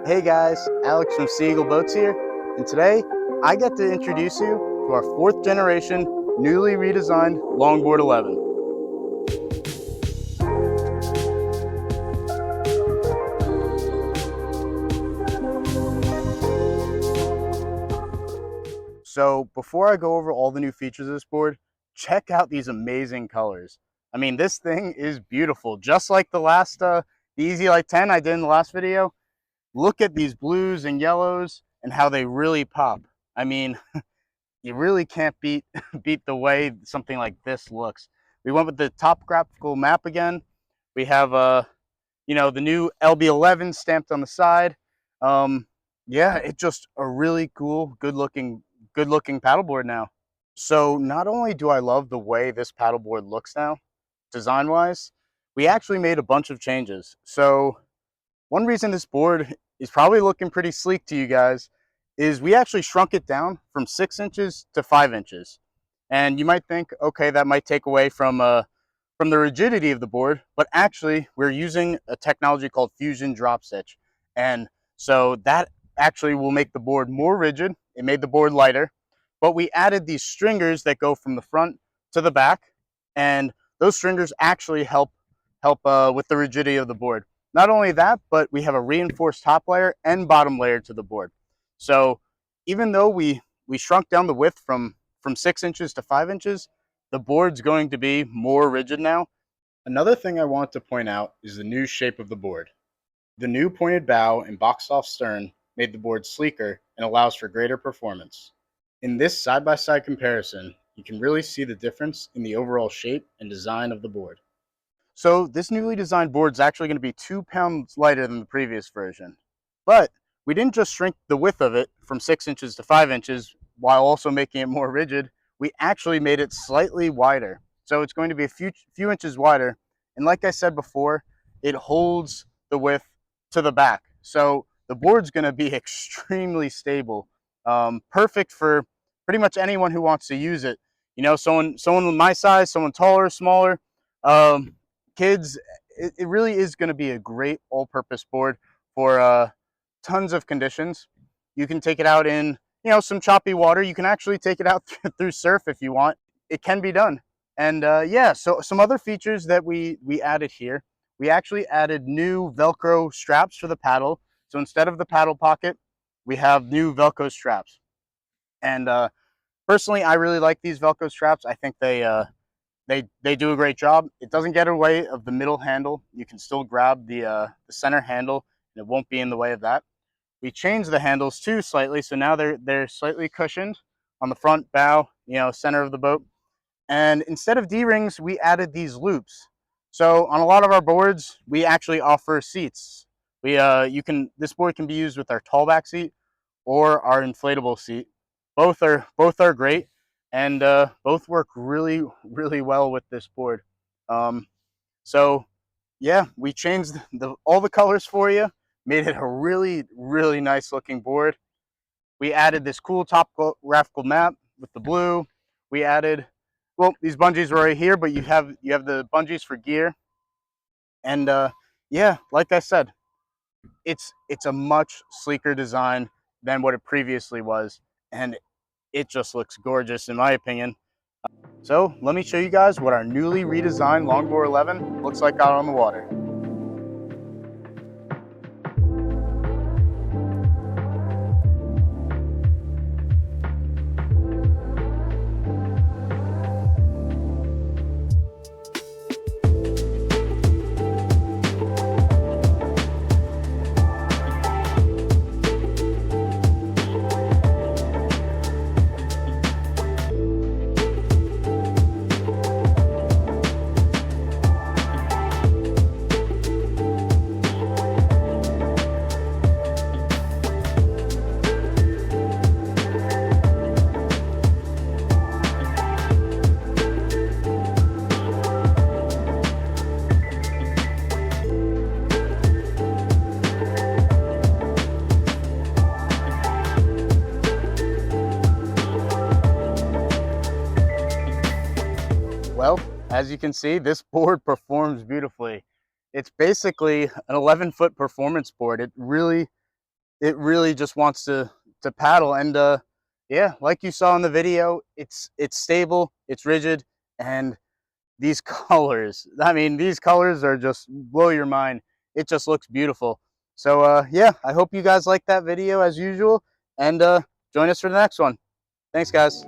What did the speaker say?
Hey guys, Alex from Seagull Boats here, and today I get to introduce you to our 4th generation, newly redesigned Longboard 11. So before I go over all the new features of this board, check out these amazing colors. I mean, this thing is beautiful, just like the Easy Light 10 I did in the last video. Look at these blues and yellows and how they really pop. I mean, you really can't beat beat the way something like this looks. We went with the topographical map again. We have the new LB11 stamped on the side. Yeah, it's just a really cool, good looking paddleboard now. So not only do I love the way this paddleboard looks now, design wise, we actually made a bunch of changes. So one reason this board is probably looking pretty sleek to you guys is we actually shrunk it down from 6 inches to 5 inches. And you might think, okay, that might take away from the rigidity of the board, but actually we're using a technology called fusion drop stitch. And so that actually will make the board more rigid. It made the board lighter, but we added these stringers that go from the front to the back. And those stringers actually help with the rigidity of the board. Not only that, but we have a reinforced top layer and bottom layer to the board. So even though we shrunk down the width from 6 inches to 5 inches, the board's going to be more rigid now. Another thing I want to point out is the new shape of the board. The new pointed bow and boxed off stern made the board sleeker and allows for greater performance. In this side-by-side comparison, you can really see the difference in the overall shape and design of the board. So this newly designed board is actually going to be 2 pounds lighter than the previous version. But we didn't just shrink the width of it from 6 inches to 5 inches while also making it more rigid. We actually made it slightly wider. So it's going to be a few inches wider. And like I said before, it holds the width to the back. So the board's going to be extremely stable. Perfect for pretty much anyone who wants to use it. You know, someone my size, someone taller, smaller, kids. It really is going to be a great all-purpose board for tons of conditions. You can take it out in some choppy water. You can actually take it out through surf if you want. It can be done. And yeah, so some other features that we added here. We actually added new Velcro straps for the paddle. So instead of the paddle pocket, we have new Velcro straps. And personally, I really like these Velcro straps. I think they do a great job. It doesn't get in the way of the middle handle. You can still grab the center handle, and it won't be in the way of that. We changed the handles too slightly, so now they're slightly cushioned on the front bow, center of the boat. And instead of D-rings, we added these loops. So on a lot of our boards, we actually offer seats. This board can be used with our tallback seat or our inflatable seat. Both are great, and both work really, really well with this board. So yeah, we changed all the colors for you, made it a really, really nice looking board. We added this cool topographical map with the blue. We added, well, these bungees are right here, but you have the bungees for gear. And yeah, like I said, it's a much sleeker design than what it previously was, and it just looks gorgeous in my opinion. So let me show you guys what our newly redesigned Longboard 11 looks like out on the water. Well, as you can see, this board performs beautifully. It's basically an 11-foot performance board. It really it really just wants to paddle. And yeah, like you saw in the video, it's stable, it's rigid, and these colors, I mean, these colors are just blow your mind. It just looks beautiful. So yeah, I hope you guys like that video as usual, and join us for the next one. Thanks, guys.